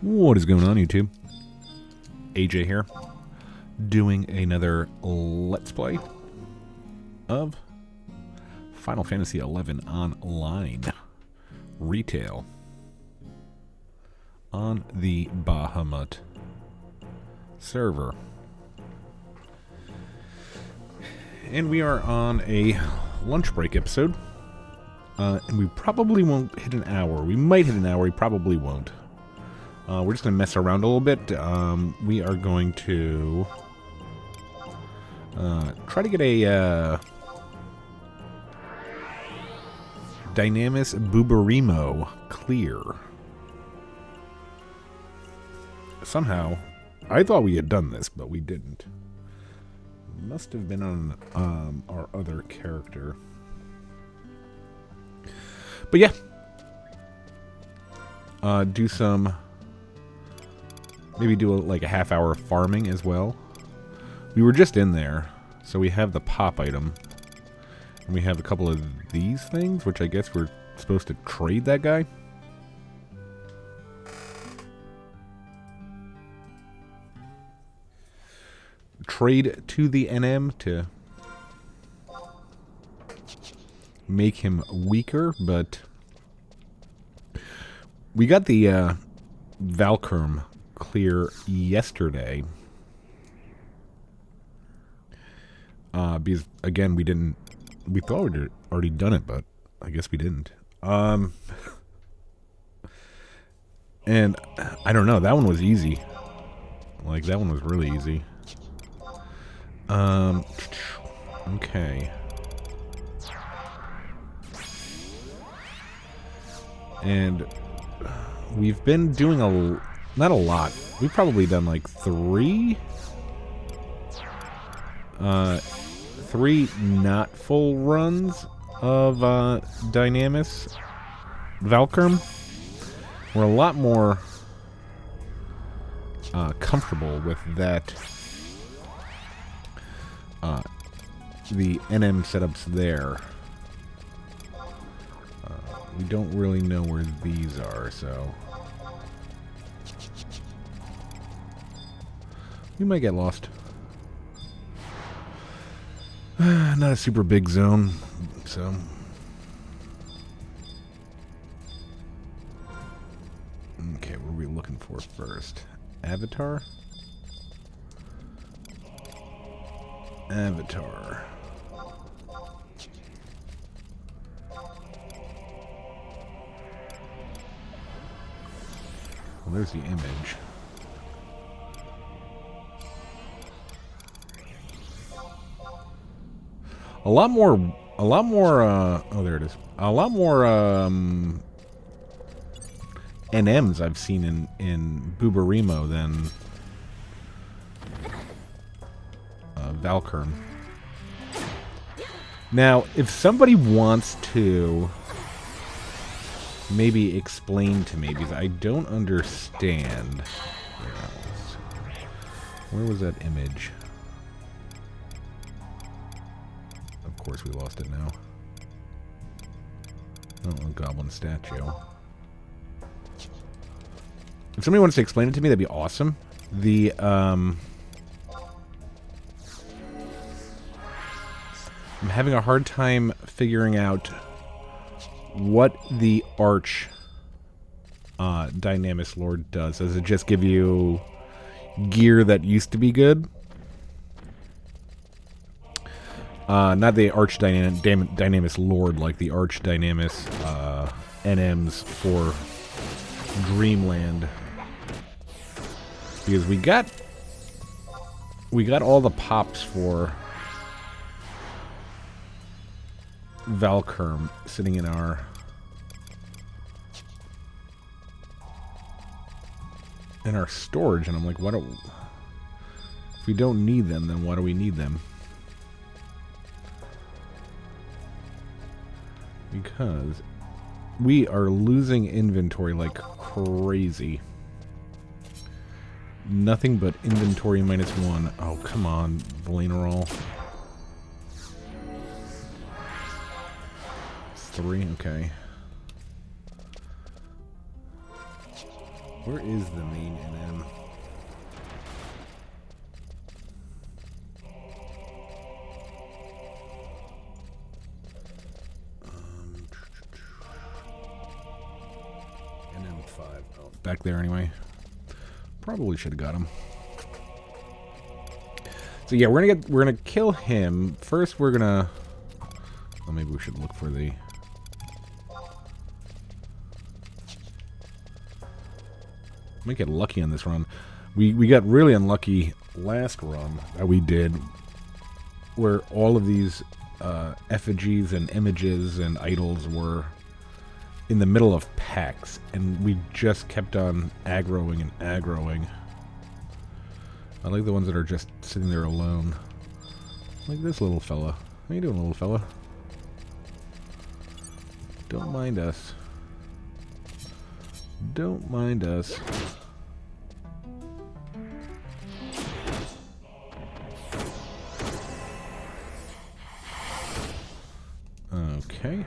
What is going on, YouTube? AJ here, doing another Let's Play of Final Fantasy XI Online Retail on the Bahamut server. And we are on a lunch break episode, and we probably won't hit an hour. We might hit an hour, we probably won't. We're just going to mess around a little bit. We are going to try to get a Dynamis Buburimo clear. Somehow, I thought we had done this, but we didn't. Must have been on our other character. But yeah. Do some... Maybe do like a half-hour of farming as well. We were just in there, so we have the pop item. And we have a couple of these things, which I guess we're supposed to trade that guy. Trade to the NM to make him weaker, but we got the Valkyrie clear yesterday. Because again, we thought we'd already done it, but I guess we didn't. And I don't know, that one was easy. Like, that one was really easy. Okay. And we've been doing not a lot. We've probably done like three not full runs of Dynamis Valkyrie. We're a lot more comfortable with that. The NM setups there. We don't really know where these are, so we might get lost. Not a super big zone, so okay, what are we looking for first? Avatar? Avatar. Well, there's the image. A lot more, oh, there it is. A lot more, NMs I've seen in Buburimo than Valkyrie. Now, if somebody wants to maybe explain to me, because I don't understand. Where was that image? Of course we lost it now. Oh, a goblin statue. If somebody wants to explain it to me, that'd be awesome. The, I'm having a hard time figuring out what the Arch Dynamis Lord does. Does it just give you gear that used to be good? Not the Arch Dynamis Lord, like the Arch Dynamis NMs for Dreamland. Because we got all the pops for Valkyrie sitting in our storage, and I'm like, if we don't need them, then why do we need them? Because we are losing inventory like crazy. Nothing but inventory -1. Oh, come on, Valenerol. 3, okay. Where is the main NM? NM5. Oh, back there anyway. Probably should have got him. So yeah, we're gonna kill him. First we're gonna maybe we should look for the might get lucky on this run. We got really unlucky last run that we did, where all of these effigies and images and idols were in the middle of packs, and we just kept on aggroing and aggroing. I like the ones that are just sitting there alone. Like this little fella. How you doing, little fella? Don't mind us. Don't mind us. Okay.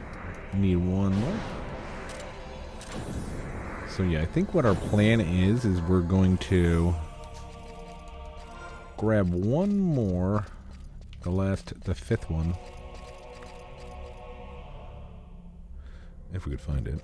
Need one more. So yeah, I think what our plan is we're going to grab one more, the fifth one, if we could find it.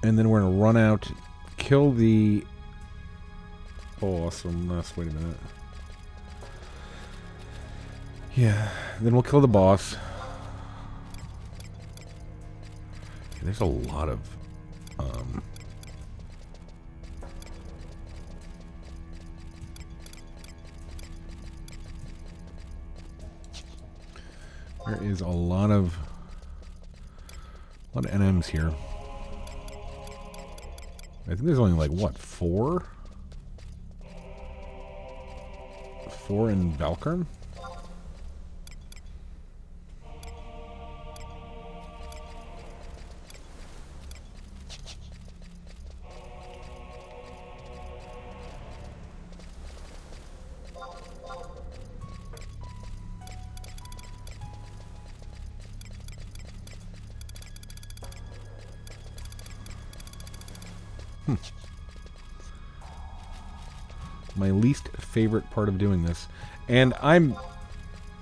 And then we're gonna run out, kill the boss. Wait a minute. Yeah, then we'll kill the boss. Yeah, there's a lot of there is a lot of NMs here. I think there's only like what, 4? 4 in Valkyrn? My least favorite part of doing this. And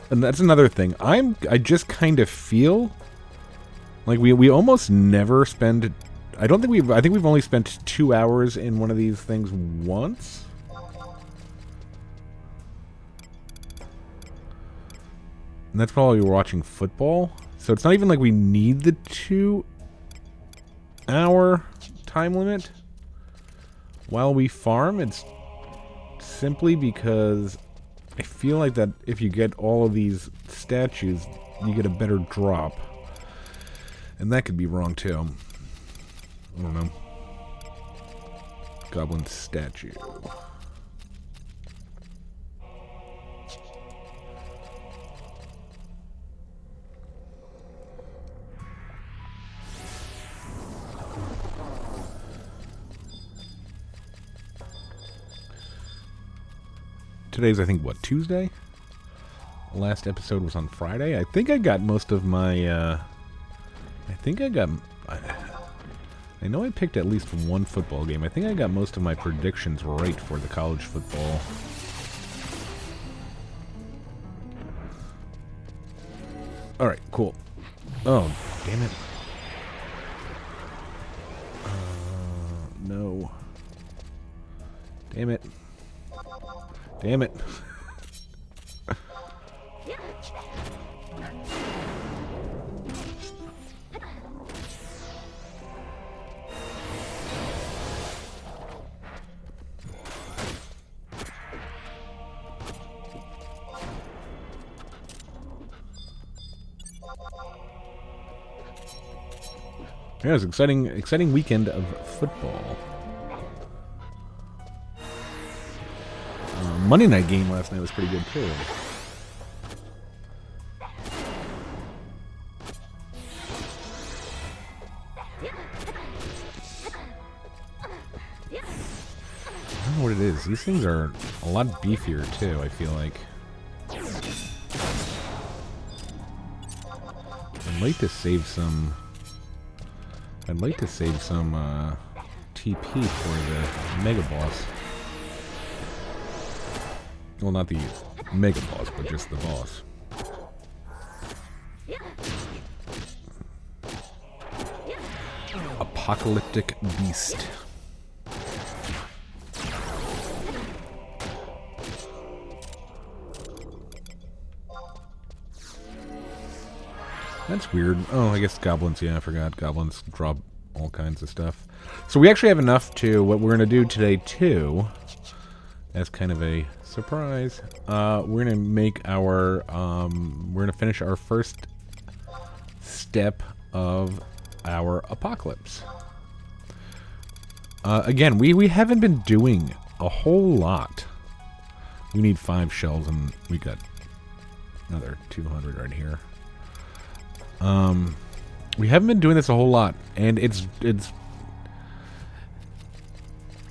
that's another thing. I just kind of feel like we almost never spend, I think we've only spent 2 hours in one of these things once. And that's probably we're watching football. So it's not even like we need the 2-hour time limit while we farm. It's simply because I feel like that if you get all of these statues, you get a better drop. And that could be wrong too. I don't know. Goblin statue. Today's, I think, what, Tuesday? Last episode was on Friday. I think I got most of my, I know I picked at least one football game. I think I got most of my predictions right for the college football. Alright, cool. Oh, damn it. No. Damn it. Damn it. Yeah, it was an exciting weekend of football. Monday night game last night was pretty good too. I don't know what it is. Jesus, these things are a lot beefier too, I feel like. I'd like to save some TP for the Mega Boss. Well, not the Mega Boss, but just the boss. Apocalyptic Beast. That's weird. Oh, I guess goblins. Yeah, I forgot. Goblins drop all kinds of stuff. So we actually have enough to what we're going to do today, too, as kind of a surprise. We're going to make our... we're going to finish our first step of our apocalypse. Again, we haven't been doing a whole lot. We need 5 shells, and we got another 200 right here. We haven't been doing this a whole lot, and it's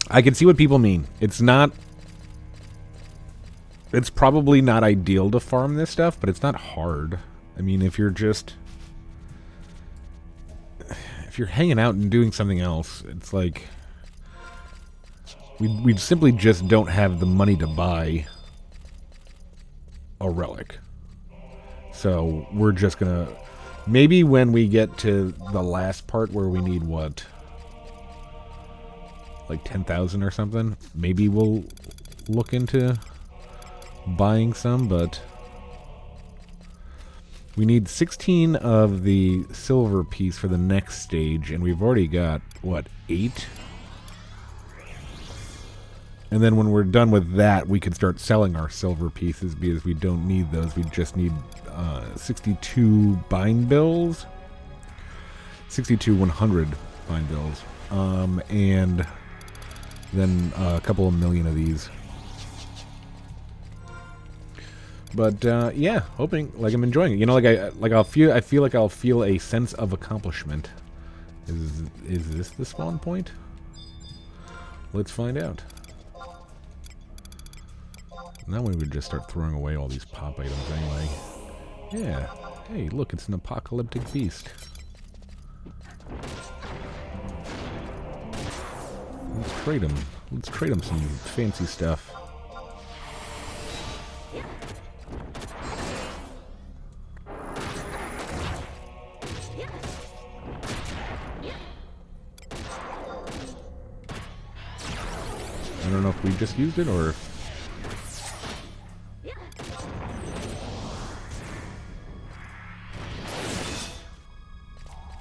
I can see what people mean. It's probably not ideal to farm this stuff, but it's not hard. I mean, if you're hanging out and doing something else, it's like we simply just don't have the money to buy a relic. So we're just gonna... Maybe when we get to the last part where we need, what, like 10,000 or something, maybe we'll look into buying some, but we need 16 of the silver piece for the next stage, and we've already got, what, 8? And then when we're done with that, we can start selling our silver pieces because we don't need those. We just need 62 bind bills. 62 100 bind bills. And then a couple of million of these. But yeah, hoping, like, I'm enjoying it. You know, I feel like I'll feel a sense of accomplishment. Is this the spawn point? Let's find out. Now we would just start throwing away all these pop items anyway. Yeah. Hey, look, it's an apocalyptic beast. Let's trade him. Let's trade him some fancy stuff. I don't know if we just used it or if...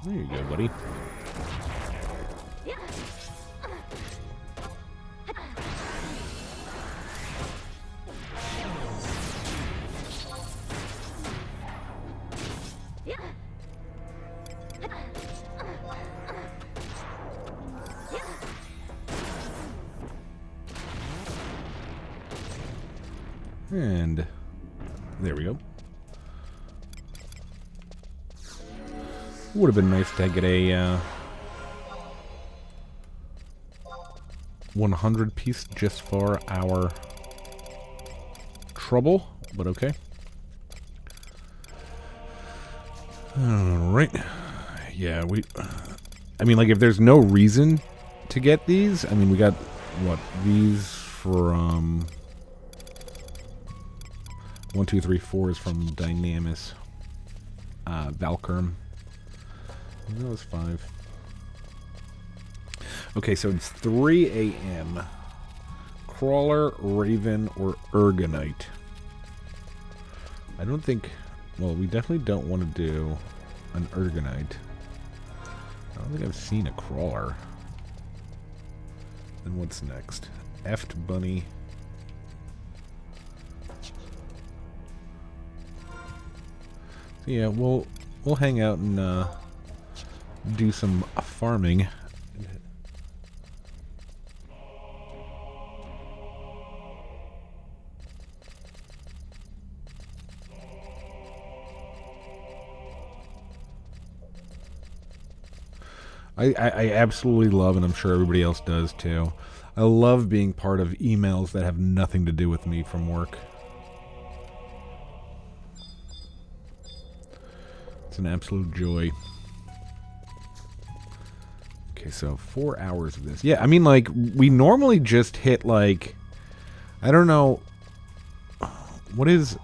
There you go, buddy. And there we go. Would have been nice to get a 100 piece just for our trouble, but okay. Alright. Yeah, I mean, like, if there's no reason to get these, I mean, we got, what, these from... 1, 2, 3, 4 is from Dynamis Buburimo. That was 5. Okay, so it's 3 a.m. Crawler, Raven, or Ergonite. I don't think... Well, we definitely don't want to do an Ergonite. I don't think I've seen a Crawler. Then what's next? Eft Bunny. So yeah, we'll hang out and do some farming. I absolutely love, and I'm sure everybody else does too, I love being part of emails that have nothing to do with me from work. It's an absolute joy. Okay, so 4 hours of this. Yeah, I mean, like, we normally just hit, like, I don't know, what is...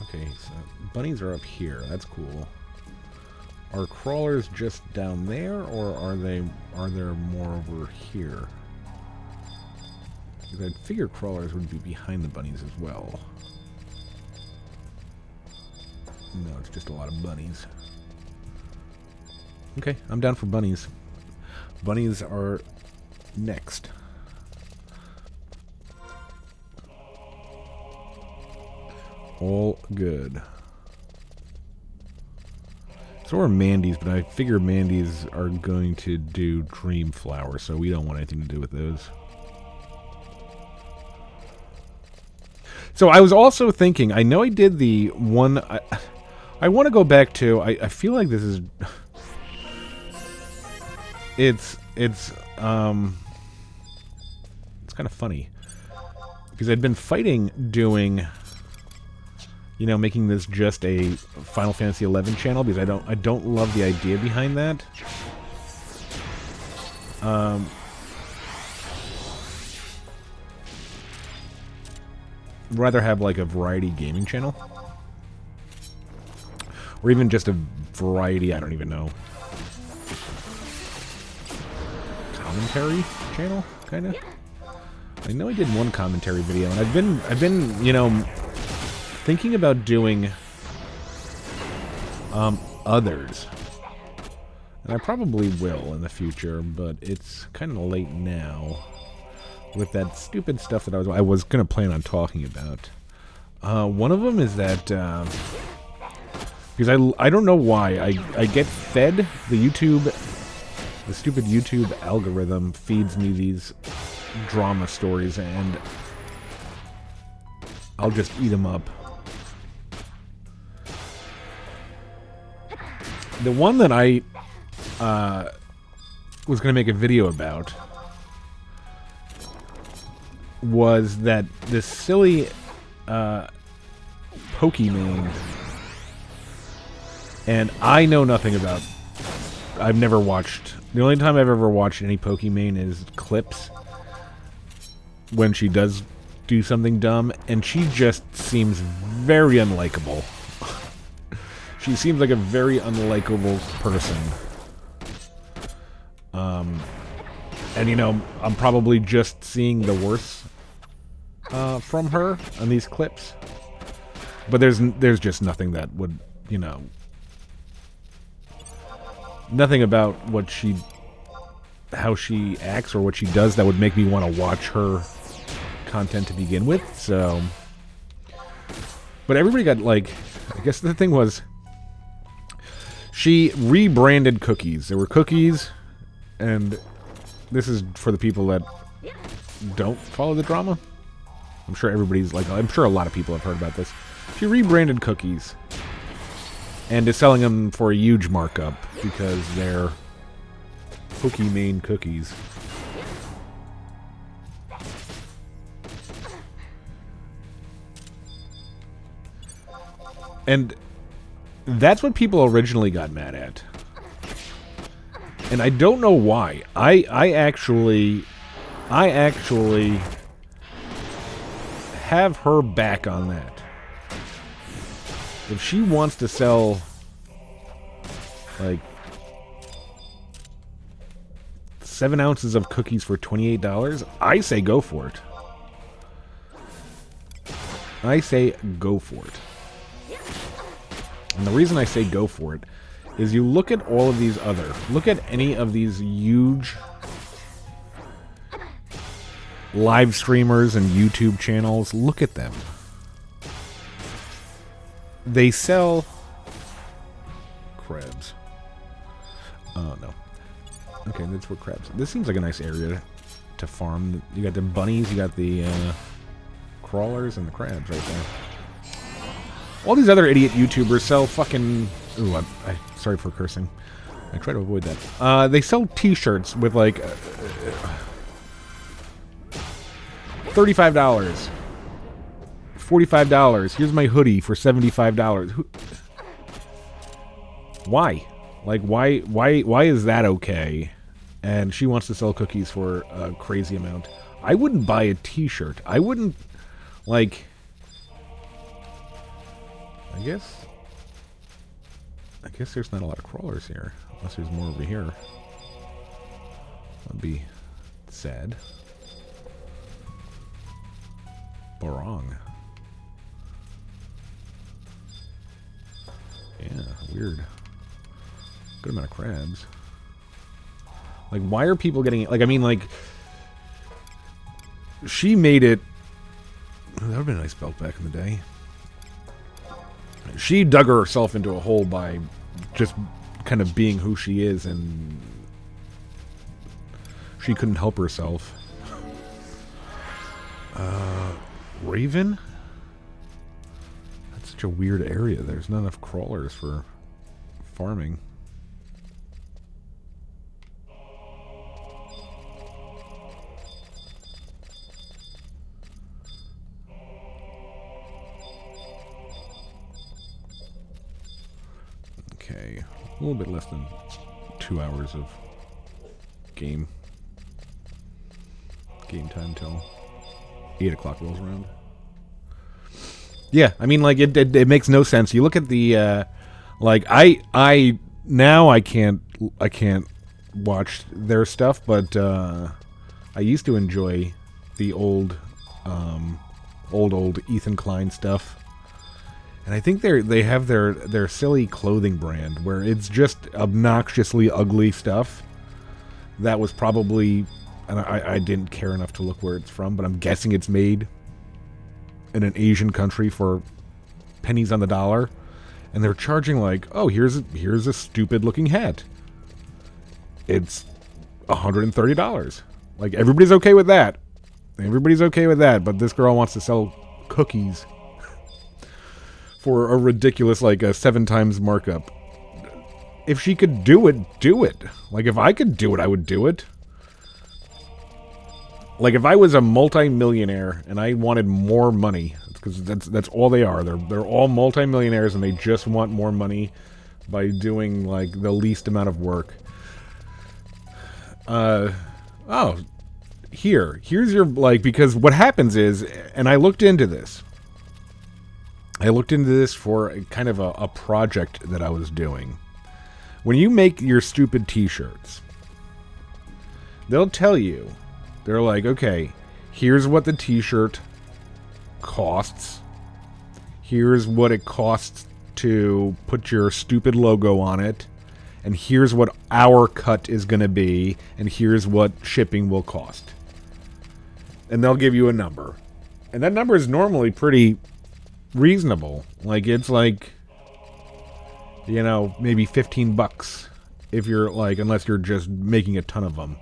Okay, so bunnies are up here. That's cool. Are crawlers just down there, or are there more over here? Because I'd figure crawlers would be behind the bunnies as well. No, it's just a lot of bunnies. Okay, I'm down for bunnies. Bunnies are next. All good. So are Mandy's, but I figure Mandy's are going to do Dream Flower, so we don't want anything to do with those. So I was also thinking, I know I did the one... I want to go back to... I feel like this is... It's kind of funny. Because I'd been fighting doing... You know, making this just a Final Fantasy XI channel, because I don't love the idea behind that. Rather have like a variety gaming channel, or even just a variety, I don't even know, commentary channel, kind of. I know I did one commentary video, and I've been, you know, thinking about doing others, and I probably will in the future, but it's kind of late now with that stupid stuff that I was gonna plan on talking about. One of them is that because I don't know why I get fed the stupid YouTube algorithm feeds me these drama stories, and I'll just eat them up. The one that I was going to make a video about was that this silly Pokemon, and I know nothing about... I've never watched... The only time I've ever watched any Pokemon is clips when she does do something dumb, and she just seems very unlikable. She seems like a very unlikable person. And, you know, I'm probably just seeing the worst from her on these clips. But there's just nothing that would, you know... Nothing about how she acts or what she does that would make me want to watch her content to begin with, so... But everybody got, like... I guess the thing was... She rebranded cookies. There were cookies, and this is for the people that don't follow the drama. I'm sure everybody's like... I'm sure a lot of people have heard about this. She rebranded cookies and is selling them for a huge markup because they're Pokemon cookies. And that's what people originally got mad at. And I don't know why. I actually have her back on that. If she wants to sell, like, 7 ounces of cookies for $28, I say go for it. I say go for it. And the reason I say go for it is you look at all of these look at any of these huge live streamers and YouTube channels, look at them. They sell crabs. Oh, no. Okay, that's where crabs... This seems like a nice area to farm. You got the bunnies, you got the crawlers, and the crabs right there. All these other idiot YouTubers sell fucking... Ooh, sorry for cursing. I try to avoid that. They sell T-shirts with like $35, $45. Here's my hoodie for $75. Why? Like, why is that okay? And she wants to sell cookies for a crazy amount. I wouldn't buy a T-shirt. I wouldn't, like... I guess there's not a lot of crawlers here. Unless there's more over here. That'd be sad. Or wrong. Yeah, weird. Good amount of crabs. Like, why are people getting... Like, I mean, like... She made it... That would have been a nice belt back in the day. She dug herself into a hole by just kind of being who she is, and... She couldn't help herself. Raven? That's such a weird area. There's not enough crawlers for farming. Okay, a little bit less than 2 hours of game time till 8 o'clock rolls around. Yeah, I mean, like, it makes no sense. You look at the, like, I can't watch their stuff, but, I used to enjoy the old Ethan Klein stuff. And I think they have their silly clothing brand where it's just obnoxiously ugly stuff. That was probably, and I didn't care enough to look where it's from, but I'm guessing it's made in an Asian country for pennies on the dollar. And they're charging like, oh, here's a stupid looking hat. It's $130. Like, everybody's okay with that. Everybody's okay with that, but this girl wants to sell cookies for a ridiculous, like, a 7 times markup. If she could do it, do it. Like, if I could do it, I would do it. Like, if I was a multi-millionaire and I wanted more money, because that's all they are. They're all multi-millionaires and they just want more money by doing, like, the least amount of work. Here's your, like, because what happens is, and I looked into this. I looked into this for a kind of a project that I was doing. When you make your stupid t-shirts, they'll tell you, they're like, okay, here's what the t-shirt costs. Here's what it costs to put your stupid logo on it. And here's what our cut is going to be. And here's what shipping will cost. And they'll give you a number. And that number is normally pretty reasonable. Like, it's like, you know, maybe $15 if you're, like, unless you're just making a ton of them.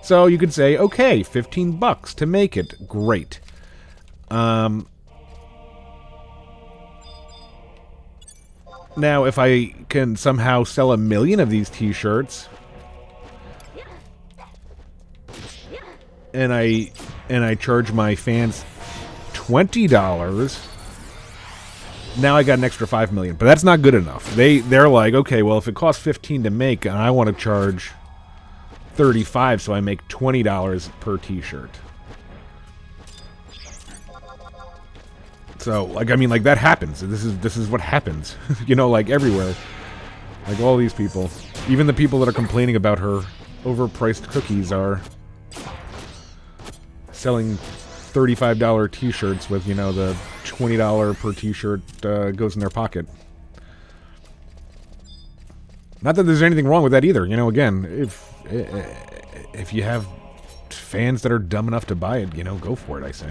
So you could say, okay, $15 to make it. Great. Now, if I can somehow sell 1 million of these t-shirts, and I charge my fans $20, now I got an extra 5 million. But that's not good enough. They're like, okay, well, if it costs 15 to make, and I want to charge 35, so I make $20 per t-shirt. So, like, I mean, like, that happens. This is what happens. You know, like, everywhere. Like, all these people. Even the people that are complaining about her overpriced cookies are selling $35 t-shirts with, you know, the $20 per t-shirt goes in their pocket. Not that there's anything wrong with that either. You know, again, if you have fans that are dumb enough to buy it, you know, go for it, I say.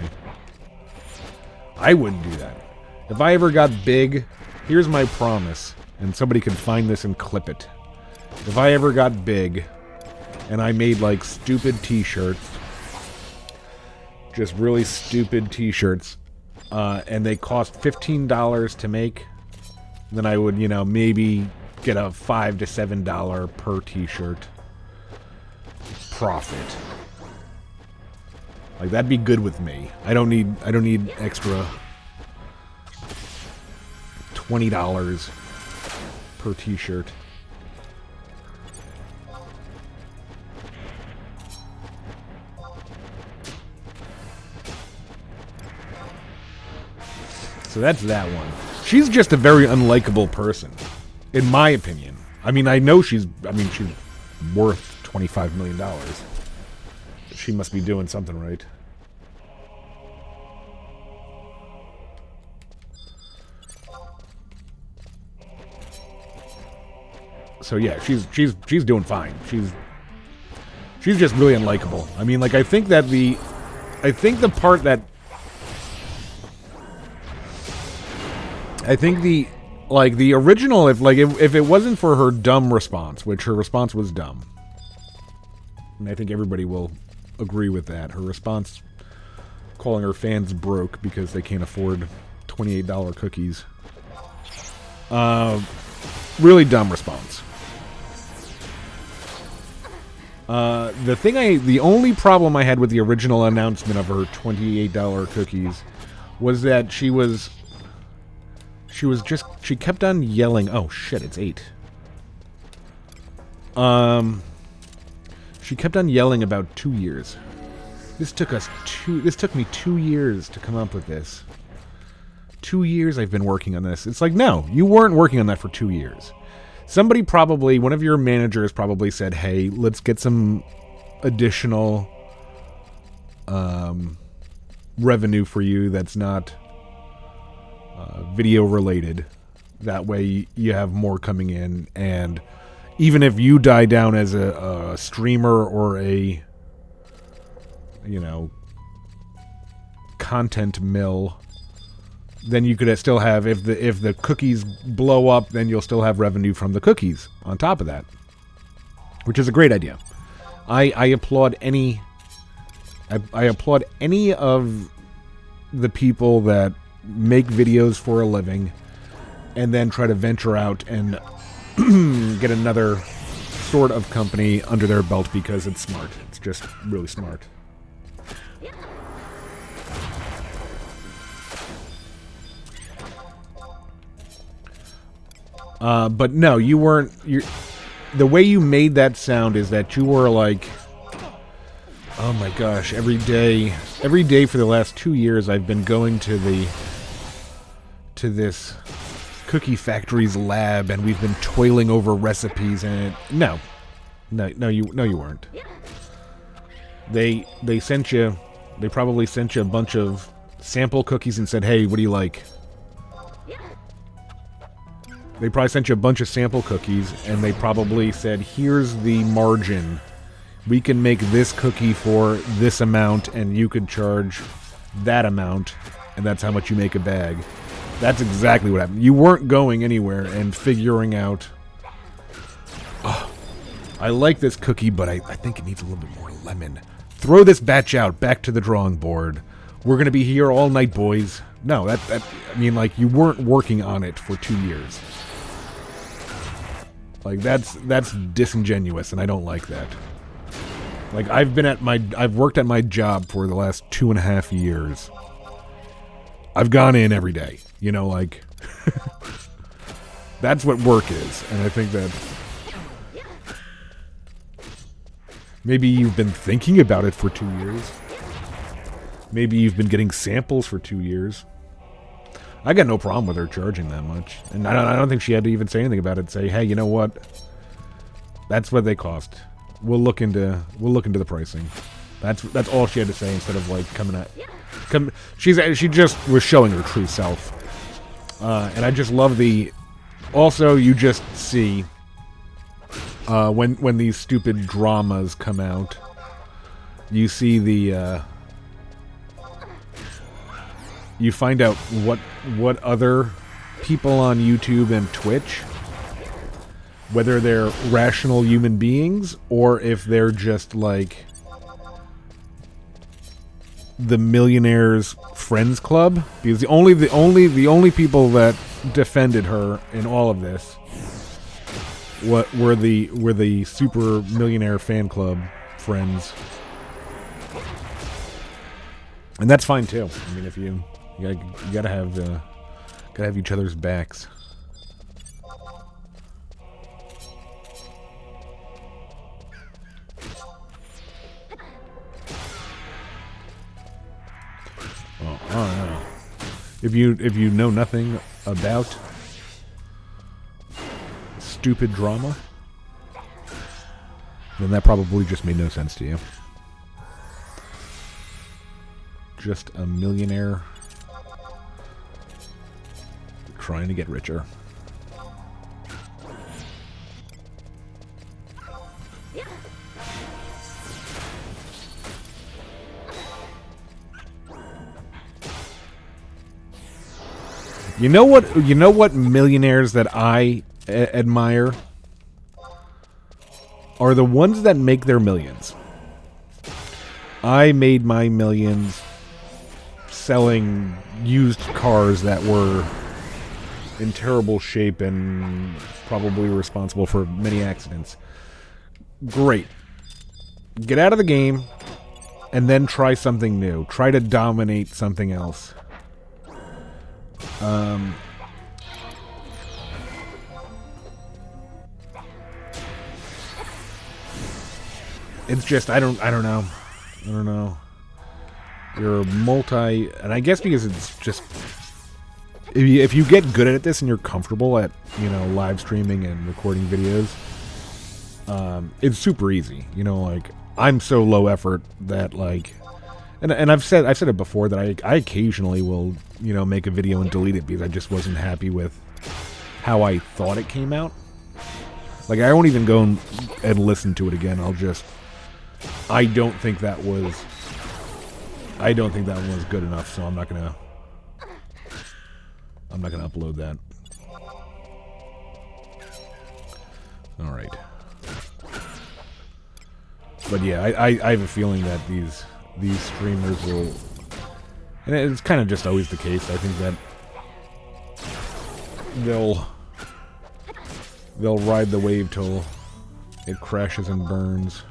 I wouldn't do that. If I ever got big, here's my promise, and somebody can find this and clip it. If I ever got big, and I made, like, stupid t-shirts, just really stupid t-shirts, and they cost $15 to make, then I would, you know, maybe get a $5 to $7 per t-shirt profit. Like, that'd be good with me. I don't need extra $20 per t-shirt. So that's that one. She's just a very unlikable person, in my opinion. I mean, I know she's worth $25 million. She must be doing something right. So yeah, she's doing fine. She's just really unlikable. I mean, like, I think the part that the original, if it wasn't for her dumb response, which her response was dumb, and I think everybody will agree with that. Her response, calling her fans broke because they can't afford $28 cookies. Really dumb response. The only problem I had with the original announcement of her $28 cookies was that she kept on yelling. Oh shit, it's 8. She kept on yelling about 2 years. This took me 2 years to come up with this. 2 years I've been working on this. It's like, no, you weren't working on that for 2 years. Somebody probably, one of your managers probably said, hey, let's get some additional revenue for you that's not video related. That way you have more coming in, and even if you die down as a streamer or a, content mill, then you could still have, if the cookies blow up, then you'll still have revenue from the cookies on top of that, which is a great idea. I applaud any of the people that make videos for a living and then try to venture out and get another sort of company under their belt because it's smart. It's just really smart. But no, you weren't. The way you made that sound is that you were like, oh my gosh, every day for the last 2 years I've been going to this cookie factory's lab and we've been toiling over recipes, and no, you weren't. They probably sent you a bunch of sample cookies and said, hey, what do you like? They probably sent you a bunch of sample cookies, and they probably said, here's the margin. We can make this cookie for this amount, and you could charge that amount, and that's how much you make a bag. That's exactly what happened. You weren't going anywhere and figuring out, oh, I like this cookie, but I think it needs a little bit more lemon. Throw this batch out, back to the drawing board. We're going to be here all night, boys. No, you weren't working on it for 2 years. Like, that's disingenuous, and I don't like that. Like, I've worked at my job for the last 2.5 years. I've gone in every day, that's what work is, and I think that maybe you've been thinking about it for 2 years. Maybe you've been getting samples for 2 years. I got no problem with her charging that much, and I don't think she had to even say anything about it. Say, hey, you know what? That's what they cost. We'll look into the pricing. That's all she had to say, instead of like she just was showing her true self, and I just love the. Also, you just see when these stupid dramas come out, you see the. You find out what other people on YouTube and Twitch, whether they're rational human beings or if they're just like the Millionaires Friends Club, because the only people that defended her in all of this we're the super millionaire fan club friends, and that's fine too. I mean, if you gotta have each other's backs. Oh, I don't know. If you know nothing about stupid drama, then that probably just made no sense to you. Just a millionaire trying to get richer. You know what millionaires that I admire are the ones that make their millions. I made my millions selling used cars that were in terrible shape and probably responsible for many accidents. Great. Get out of the game and then try something new. Try to dominate something else. It's just I don't know. You're multi, and I guess because it's just if you get good at this and you're comfortable at live streaming and recording videos, it's super easy. Like I'm so low effort that like, and I've said it before that I occasionally will make a video and delete it because I just wasn't happy with how I thought it came out. Like I won't even go and listen to it again. I don't think that one was good enough, so I'm not gonna upload that. All right. But yeah, I have a feeling that these streamers will, and it's kind of just always the case. I think that they'll ride the wave till it crashes and burns.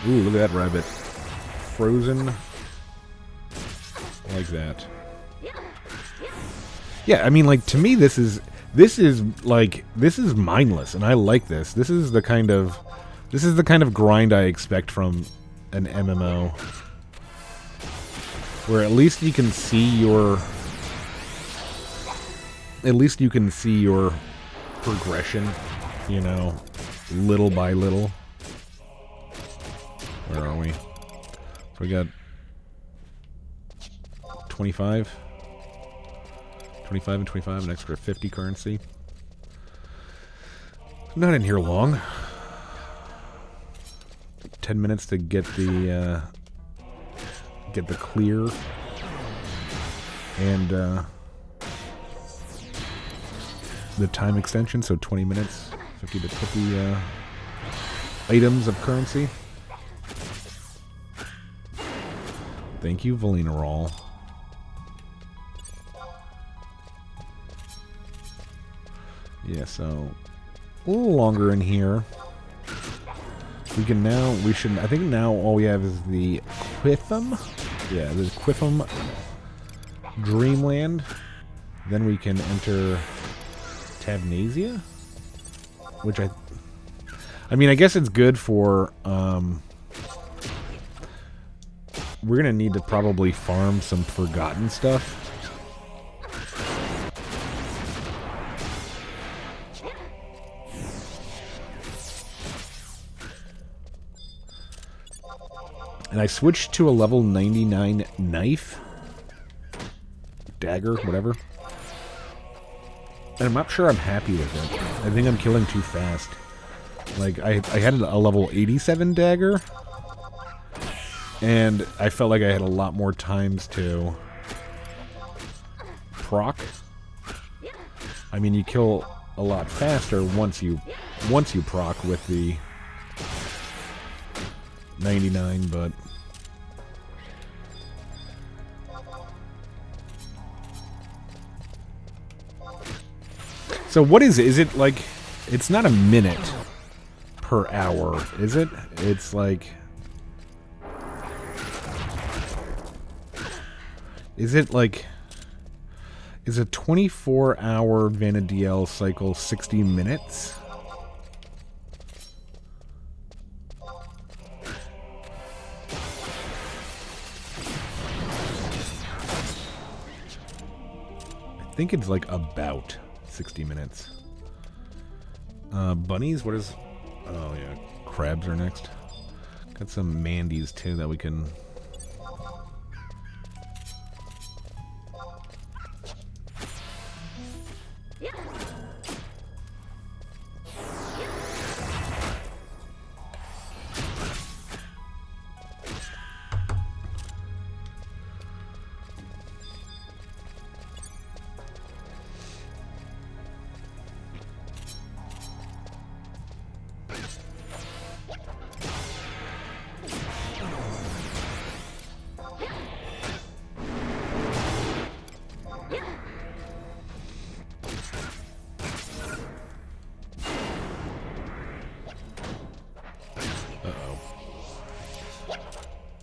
Ooh, look at that rabbit. Frozen. Like that. Yeah, I mean, like, to me, this is mindless, and I like this. This is the kind of grind I expect from an MMO. Where at least you can see your progression, little by little. Where are we? So we got 25 and 25, an extra 50 currency. Not in here long. 10 minutes to get the clear and the time extension, so 20 minutes, 50 items of currency. Thank you, Valinerol. Yeah, so a little longer in here. I think now all we have is the Quitham. Yeah, the Quitham Dreamland. Then we can enter Tabnasia, which I mean, I guess it's good for, we're gonna need to probably farm some forgotten stuff. And I switched to a level 99 knife. Dagger, whatever. And I'm not sure I'm happy with it. I think I'm killing too fast. Like, I had a level 87 dagger. And I felt like I had a lot more times to proc. I mean, you kill a lot faster once you proc with the 99, but So what is it? Is it like... It's not a minute per hour, is it? It's like... Is it like... Is a 24-hour Vana'diel cycle 60 minutes? I think it's like about 60 minutes. Bunnies? What is... Oh, yeah. Crabs are next. Got some Mandies, too, that we can...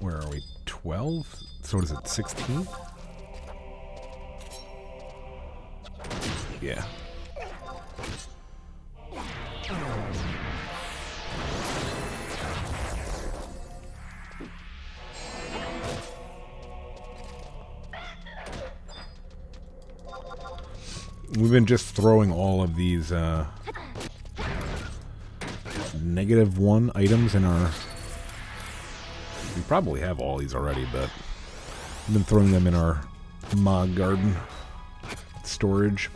Where are we? 12? So what is it? 16? Yeah. We've been just throwing all of these -1 items in our... We probably have all these already, but I've been throwing them in our Mog Garden storage.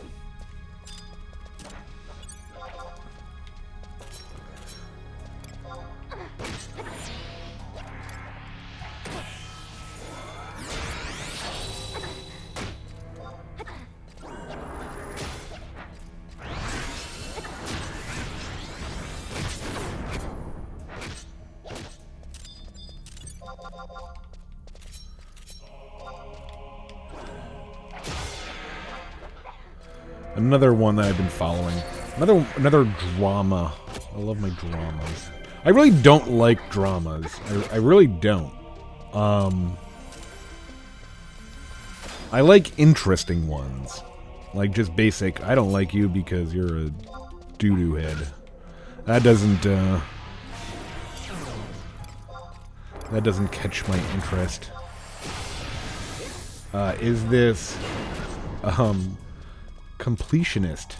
Another one that I've been following. Another drama. I love my dramas. I really don't like dramas. I really don't. I like interesting ones. Like just basic, I don't like you because you're a doo-doo head. That doesn't catch my interest. Is this Completionist?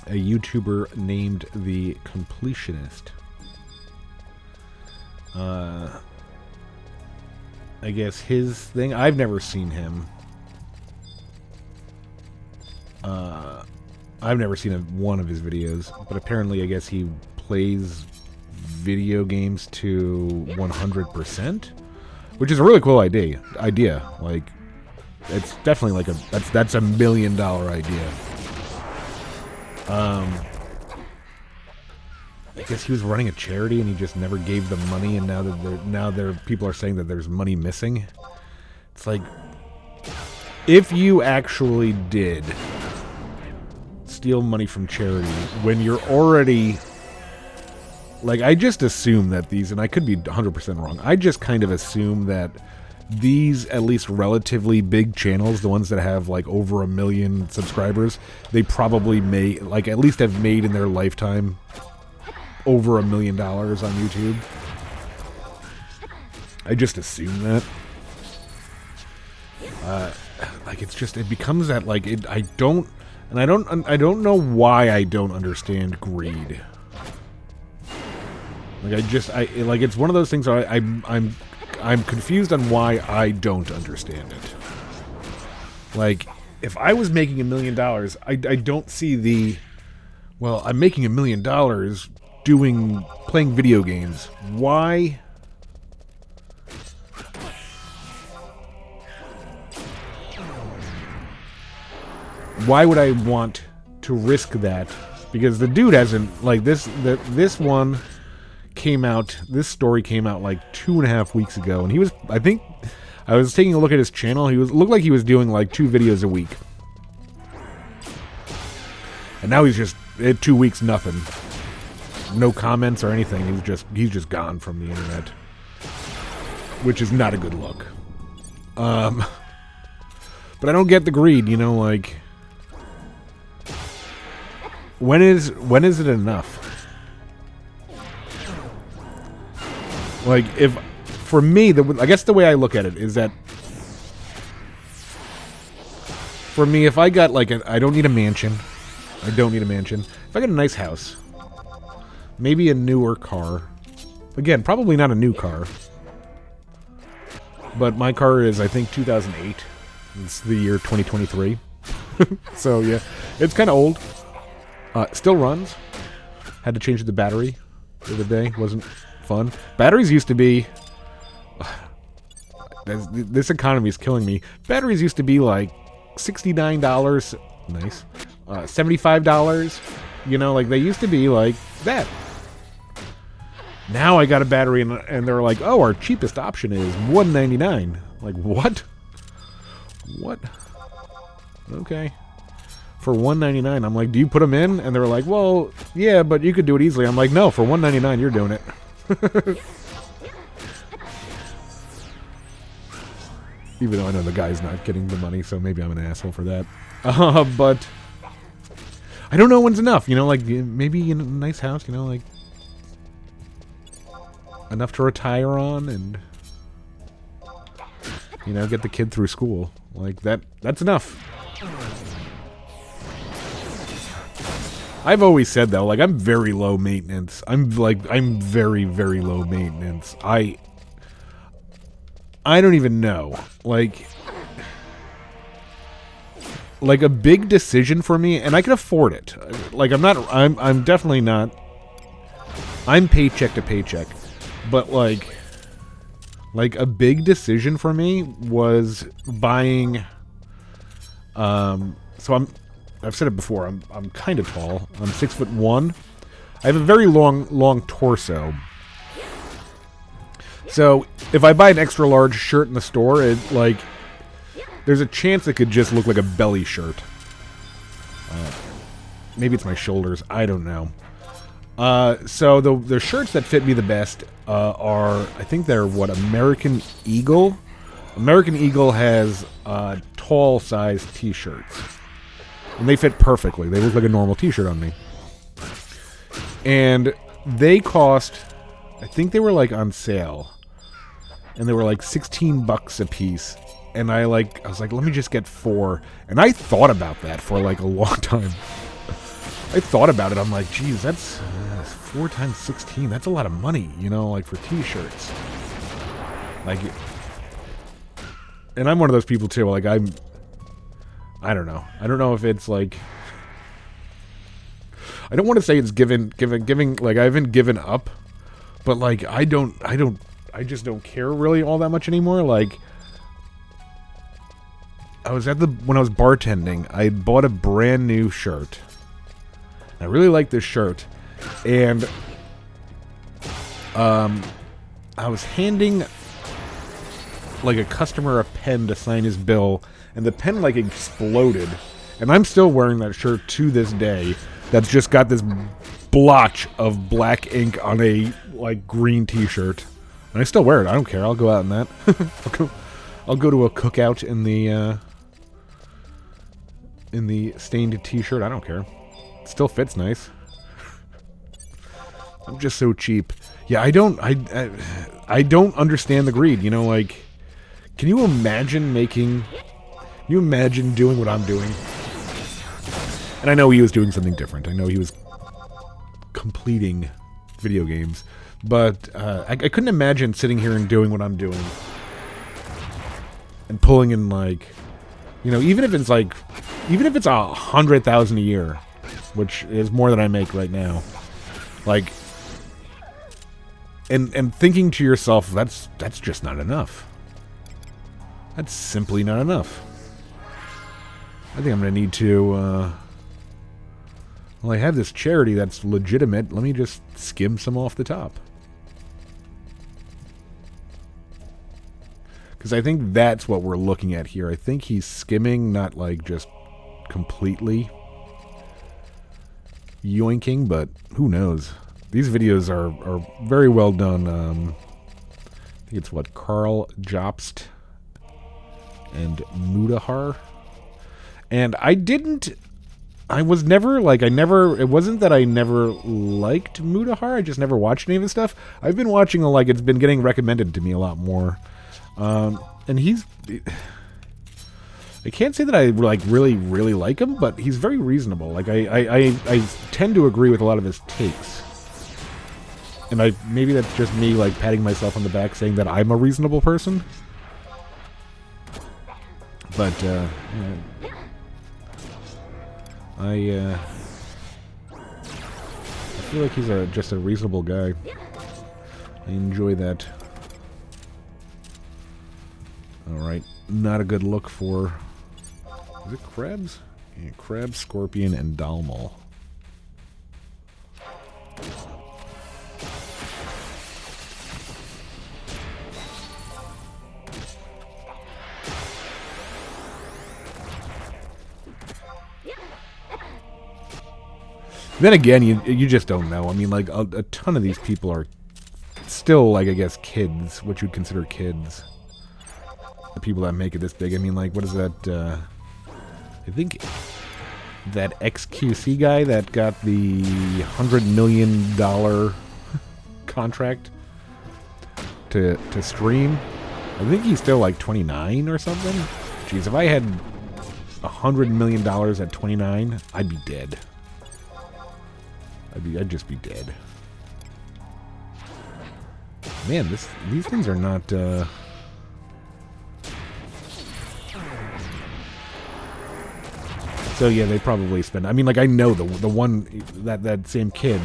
A YouTuber named The Completionist. I guess his thing, I've never seen him. I've never seen one of his videos, but apparently I guess he plays video games to 100%, which is a really cool idea. Like, it's definitely like that's $1 million idea. I guess he was running a charity and he just never gave them money, and now people are saying that there's money missing. It's like, if you actually did steal money from charity when you're already... Like, I just assume that these, and I could be 100% wrong, I just kind of assume that these, at least relatively big channels, the ones that have, like, over 1 million subscribers, they probably may, like, at least have made in their lifetime over $1 million on YouTube. I just assume that. Like, it's just, it becomes that, like, I don't know why I don't understand greed. Like, like, it's one of those things where I'm confused on why I don't understand it. Like, if I was making $1 million, I don't see the... Well, I'm making $1 million playing video games. Why... Why would I want to risk that? Because the dude hasn't... Like, this one... This story came out like 2.5 weeks ago, and he was, I think, I was taking a look at his channel, looked like he was doing like 2 videos a week. And now he's just, 2 weeks, nothing. No comments or anything. He's just gone from the internet. Which is not a good look. But I don't get the greed, you know, like... When is it enough? Like, for me, I guess the way I look at it is that... For me, if I got, like, I don't need a mansion. I don't need a mansion. If I got a nice house, maybe a newer car. Again, probably not a new car. But my car is, I think, 2008. It's the year 2023. So, yeah. It's kind of old. Still runs. Had to change the battery the other day. Wasn't fun. Batteries used to be... This economy is killing me. Batteries used to be like $69. Nice. $75. You know, like they used to be like that. Now I got a battery and they're like, oh, our cheapest option is $199. Like, what? What? Okay. For $199, I'm like, do you put them in? And they're like, well, yeah, but you could do it easily. I'm like, no, for $199, you're doing it. Even though I know the guy's not getting the money, so maybe I'm an asshole for that. But I don't know when's enough. You know, like maybe in a nice house, you know, like enough to retire on and, you know, get the kid through school. Like that's enough. I've always said though, like I'm very low maintenance. I'm very, very low maintenance. I don't even know. Like a big decision for me, and I can afford it. Like I'm definitely not. I'm paycheck to paycheck, but like a big decision for me was buying. So I've said it before. I'm kind of tall. I'm 6'1". I have a very long torso. So if I buy an extra large shirt in the store, there's a chance it could just look like a belly shirt. Maybe it's my shoulders. I don't know. So the shirts that fit me the best are, I think they're American Eagle. American Eagle has tall size t-shirts. And they fit perfectly. They look like a normal t-shirt on me. And they cost, I think they were like on sale. And they were like $16 a piece. And I was like, let me just get 4. And I thought about that for like a long time. I thought about it. I'm like, geez, that's 4 times 16. That's a lot of money, you know, like for t-shirts. Like, and I'm one of those people too. Like I don't know. I don't know if it's like, I don't want to say it's giving, like I haven't given up, but like I just don't care really all that much anymore. Like when I was bartending, I bought a brand new shirt. I really like this shirt, and I was handing like a customer a pen to sign his bill, and the pen like exploded, and I'm still wearing that shirt to this day. That's just got this blotch of black ink on a like green t-shirt, and I still wear it. I don't care. I'll go out in that. I'll go to a cookout in the stained t-shirt. I don't care. It still fits nice. I'm just so cheap. Yeah, I don't understand the greed. You know, like, can you imagine doing what I'm doing? And I know he was doing something different. I know he was completing video games. But I couldn't imagine sitting here and doing what I'm doing. And pulling in, like, you know, even if it's $100,000 a year, which is more than I make right now. Like, and thinking to yourself, that's just not enough. That's simply not enough. I think I'm going to need to, well, I have this charity that's legitimate. Let me just skim some off the top. Because I think that's what we're looking at here. I think he's skimming, not like just completely. yoinking, but who knows? These videos are very well done. I think it's what, Carl Jobst and Mudahar. And it wasn't that I never liked Mudahar, I just never watched any of his stuff. I've been watching, like, it's been getting recommended to me a lot more. And I can't say that I, like, really, really like him, but he's very reasonable. Like, I tend to agree with a lot of his takes. And maybe that's just me, like, patting myself on the back saying that I'm a reasonable person. But, I feel like he's just a reasonable guy. I enjoy that. Alright, not a good look for... Is it crabs? Yeah, crab, scorpion, and dalmal. Then again, you just don't know. I mean, like, a ton of these people are still, like, I guess, kids, what you'd consider kids. The people that make it this big. I mean, like, what is that, I think that XQC guy that got the $100 million contract to stream, I think he's still, like, 29 or something. Jeez, if I had $100 million at 29, I'd be dead. I'd just be dead. Man, these things are not, So yeah, they probably spend... I mean, like, I know the one... That same kid...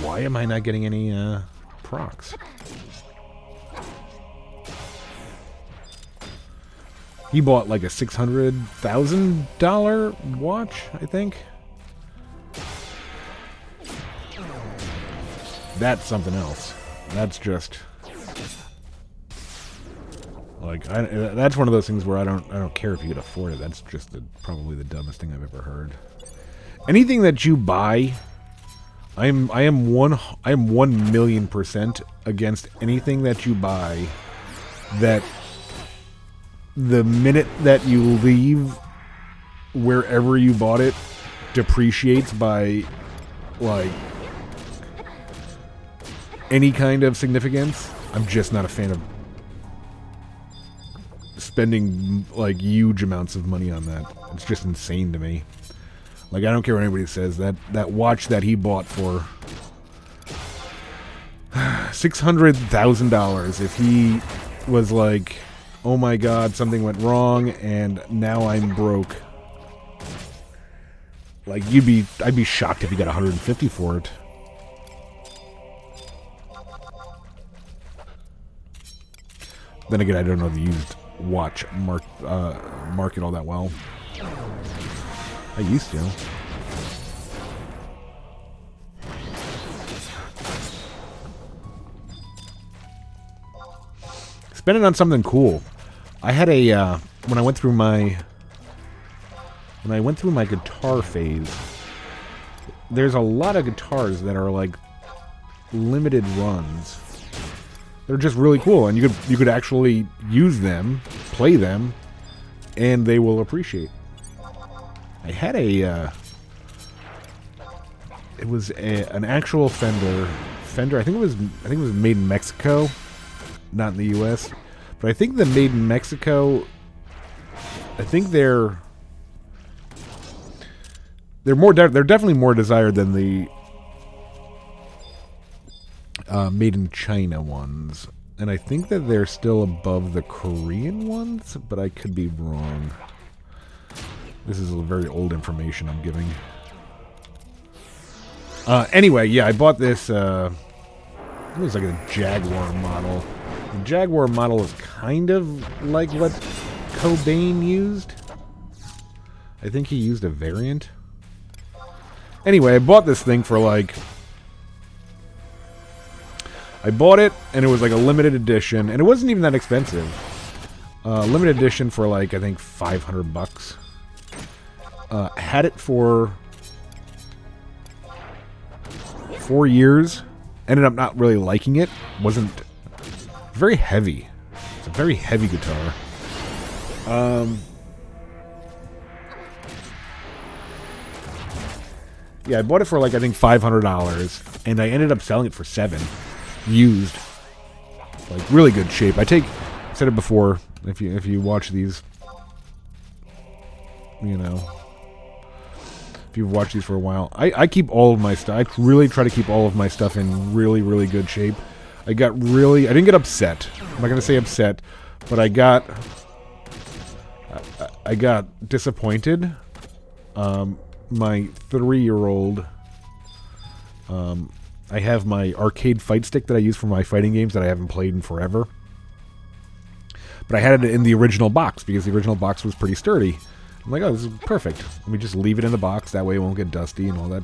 Why am I not getting any, procs? He bought, like, a $600,000 watch, I think. That's something else. That's just... Like, that's one of those things where I don't care if you could afford it. That's just probably the dumbest thing I've ever heard. Anything that you buy, I am 1,000,000% against anything that you buy that the minute that you leave wherever you bought it depreciates by, like, any kind of significance. I'm just not a fan of spending, like, huge amounts of money on that. It's just insane to me. Like, I don't care what anybody says. That watch that he bought for $600,000, if he was like, oh my god, something went wrong and now I'm broke, like, I'd be shocked if he got 150 for it. Then again, I don't know the used watch market all that well. I used to. Spend it on something cool. I had a when I went through my guitar phase, there's a lot of guitars that are like limited runs. They're just really cool, and you could actually use them, play them, and they will appreciate. I had it was an actual Fender. I think it was made in Mexico, not in the U.S. But I think the made in Mexico, I think they're definitely more desired than the made in China ones, and I think that they're still above the Korean ones, but I could be wrong. This is very old information I'm giving. Anyway, yeah, I bought this, it was like a Jaguar model. The Jaguar model is kind of like what Cobain used. I think he used a variant. Anyway, I bought this thing for like... I bought it, and it was like a limited edition, and it wasn't even that expensive. Limited edition for like, I think, $500. Had it for 4 years. Ended up not really liking it. Wasn't very heavy. It's a very heavy guitar. Yeah, I bought it for like I think $500, and I ended up selling it for $7, used. Like really good shape. I've said it before. If you watch these, you know, if you've watched these for a while, I keep all of my stuff. I really try to keep all of my stuff in really, really good shape. I didn't get upset. I'm not gonna say upset, but I got disappointed. My 3-year-old, I have my arcade fight stick that I use for my fighting games that I haven't played in forever. But I had it in the original box because the original box was pretty sturdy. I'm like, oh, this is perfect. Let me just leave it in the box. That way it won't get dusty and all that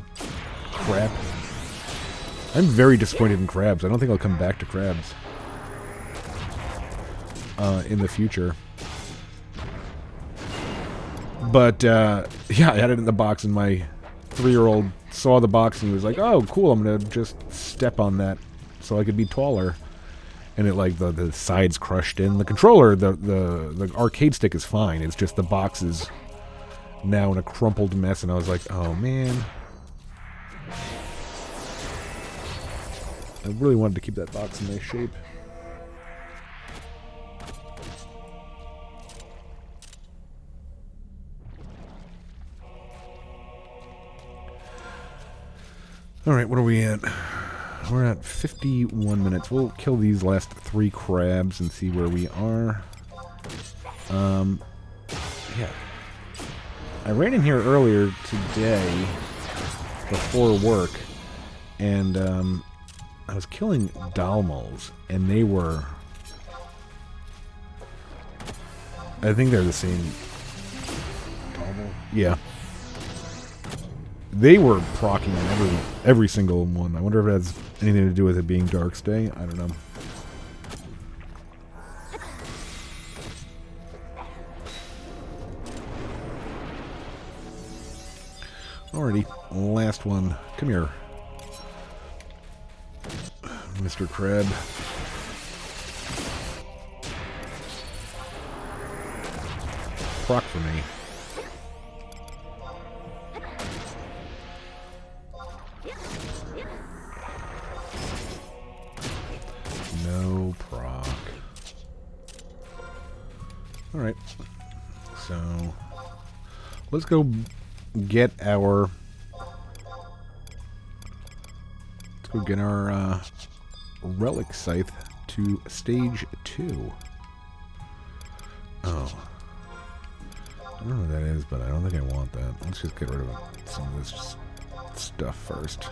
crap. I'm very disappointed in crabs. I don't think I'll come back to crabs in the future. But, yeah, I had it in the box, and my 3-year-old saw the box, and he was like, oh, cool, I'm going to just step on that so I could be taller. And it, like, the sides crushed in. The controller, the arcade stick is fine. It's just the box is now in a crumpled mess, and I was like, oh, man. I really wanted to keep that box in nice shape. Alright, what are we at? We're at 51 minutes. We'll kill these last 3 crabs and see where we are. Yeah. I ran in here earlier today before work, and I was killing Dalmals, and they were... I think they're the same. Dalmal? Yeah. They were proccing every single one. I wonder if it has anything to do with it being Dark's Day. I don't know. Alrighty, last one. Come here, Mr. Crab. Proc for me. No proc. Alright. So, let's go get our... Let's go get our relic scythe to stage 2. Oh. I don't know what that is, but I don't think I want that. Let's just get rid of some of this stuff first.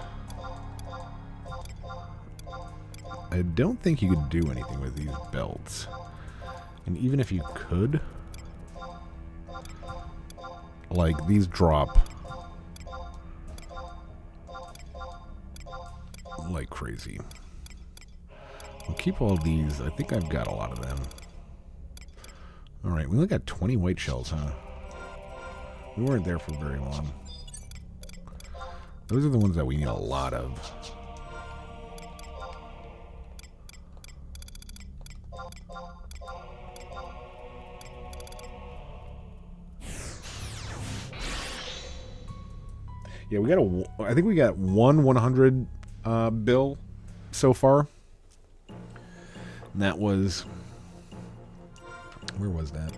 I don't think you could do anything with these belts. And even if you could, like, these drop like crazy. I'll keep all these. I think I've got a lot of them. Alright, we only got 20 white shells, huh? We weren't there for very long. Those are the ones that we need a lot of. Yeah, we got I think we got one 100 bill so far. And that was... Where was that?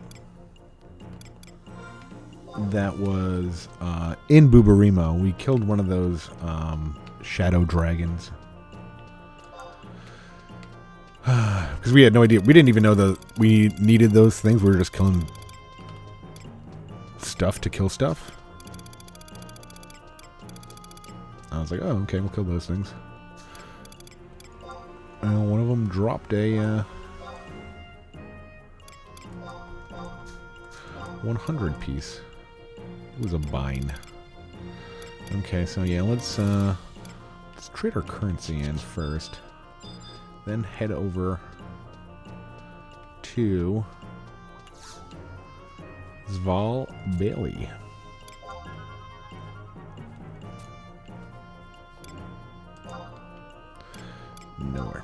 That was in Buburimo. We killed one of those shadow dragons. Because we had no idea. We didn't even know that we needed those things. We were just killing stuff to kill stuff. I was like, oh, okay, we'll kill those things. And one of them dropped a 100 piece. It was a bind. Okay, so yeah, let's trade our currency in first. Then head over to Sval Bailey. Nowhere.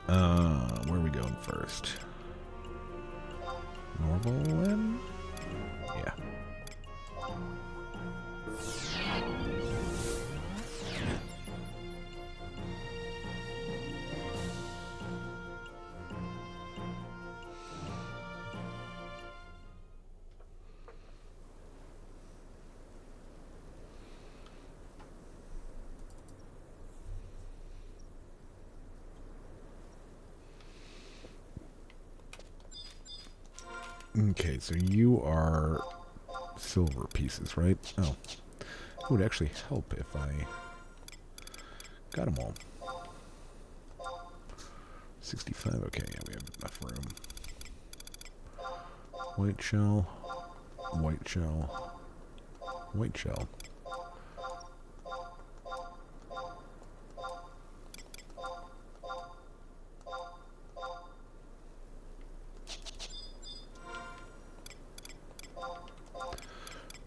Where are we going first? Norval? Yeah. Okay, so you are silver pieces, right? Oh. It would actually help if I got them all. 65, okay, yeah, we have enough room. White shell, white shell, white shell.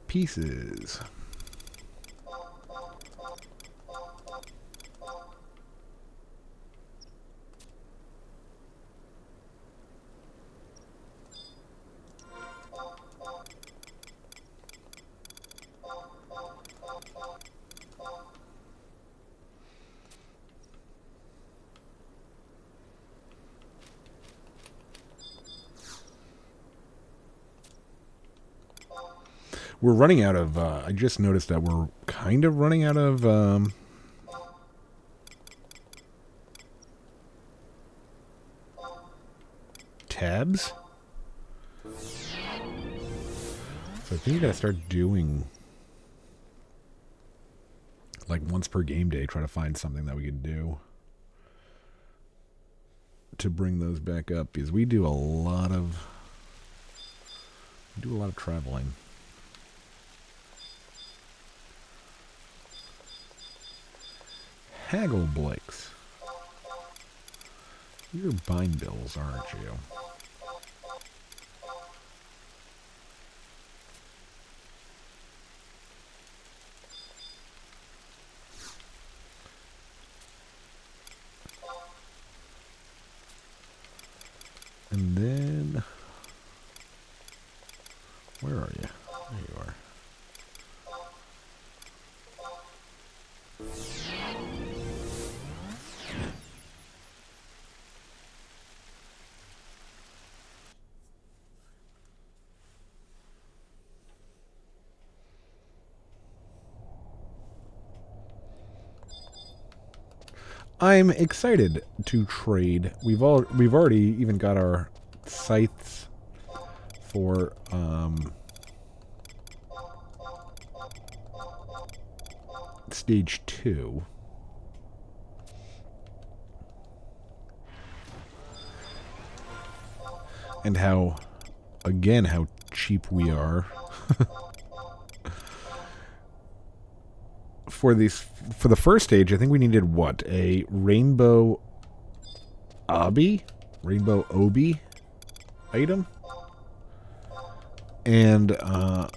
Pieces. We're running out of, I just noticed that we're kind of running out of, tabs. So I think we gotta start doing, like, once per game day, try to find something that we can do to bring those back up, because we do a lot of traveling. Haggle Blakes. You're bind bills, aren't you? And then, where are you? There you are. I'm excited to trade. We've already even got our scythes for stage 2. And how cheap we are. For the first stage, I think we needed what? A rainbow rainbow obi item? And I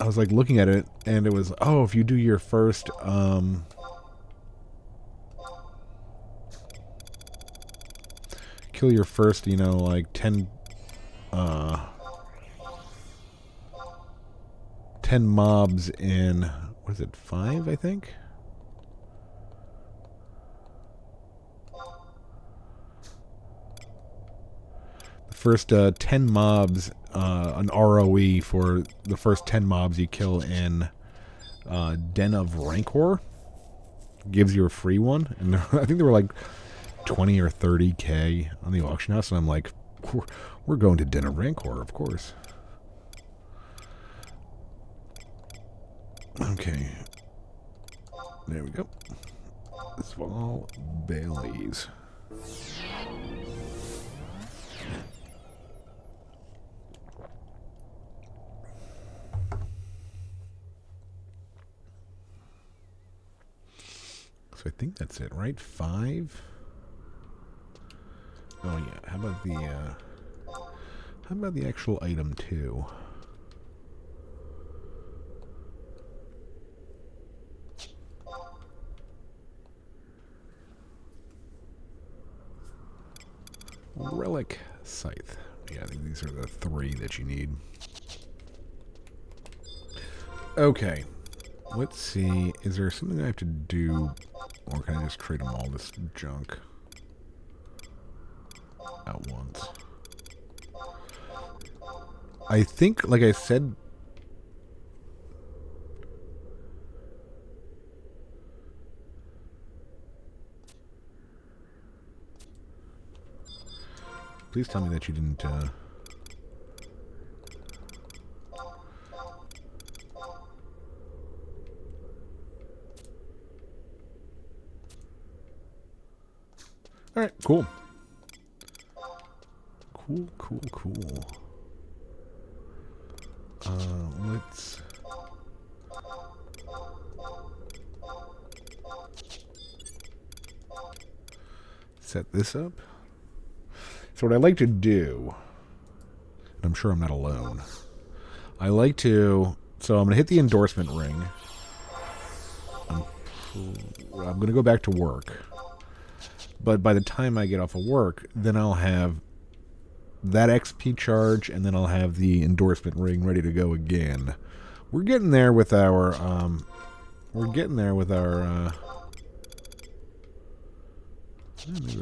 was like looking at it, and it was, oh, if you do your first kill your first, like 10 mobs in, what is it, 5, I think? The first 10 mobs, an ROE for the first 10 mobs you kill in Den of Rancor gives you a free one. And I think they were like 20 or 30k on the auction house, and I'm like, we're going to Den of Rancor, of course. Okay. There we go. Small Baileys. So I think that's it, right? 5. Oh yeah. How about the actual item too? Relic Scythe. Yeah, I think these are the 3 that you need. Okay. Let's see. Is there something I have to do? Or can I just trade them all this junk at once? I think, like I said... Please tell me that you didn't, Alright, cool. Cool. Let's... set this up. So what I like to do, and I'm sure I'm not alone, I like to... So I'm going to hit the endorsement ring. I'm going to go back to work. But by the time I get off of work, then I'll have that XP charge, and then I'll have the endorsement ring ready to go again. We're getting there with our... maybe we're going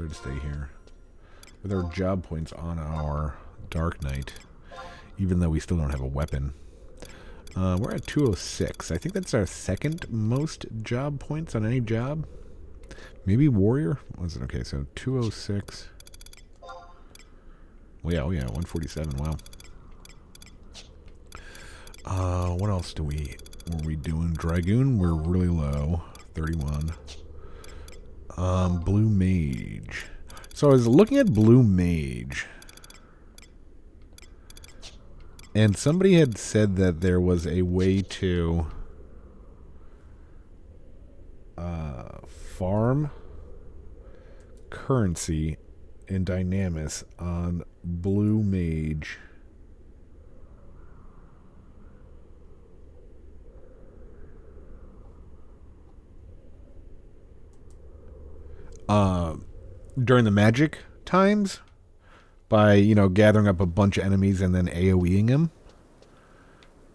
to stay here. With our job points on our Dark Knight, even though we still don't have a weapon. We're at 206. I think that's our second most job points on any job. Maybe Warrior? What is it? Okay, so 206. Well, yeah, 147. Wow. What else were we doing? Dragoon, we're really low. 31. Blue Mage. So I was looking at Blue Mage, and somebody had said that there was a way to farm currency in Dynamis on Blue Mage. During the magic times, by, you know, gathering up a bunch of enemies and then AoEing them.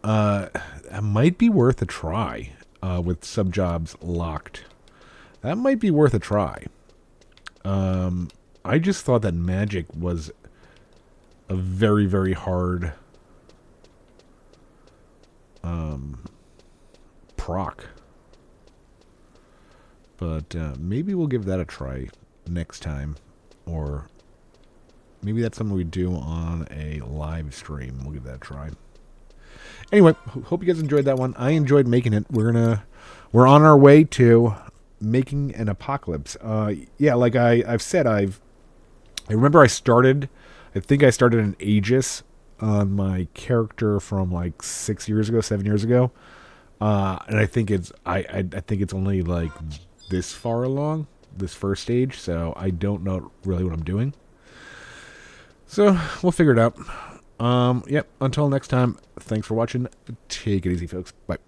That might be worth a try, with sub-jobs locked. That might be worth a try. I just thought that magic was a very, very hard proc. But maybe we'll give that a try next time, or maybe that's something we do on a live stream. We'll give that a try. Anyway, hope you guys enjoyed that one. I enjoyed making it. We're on our way to making an apocalypse. Yeah, like I've said, I remember I think I started an Aegis on my character from like 7 years ago. And I think it's only like this far along, this first stage, so I don't know really what I'm doing. So we'll figure it out. Yep, until next time, thanks for watching. Take it easy, folks. Bye.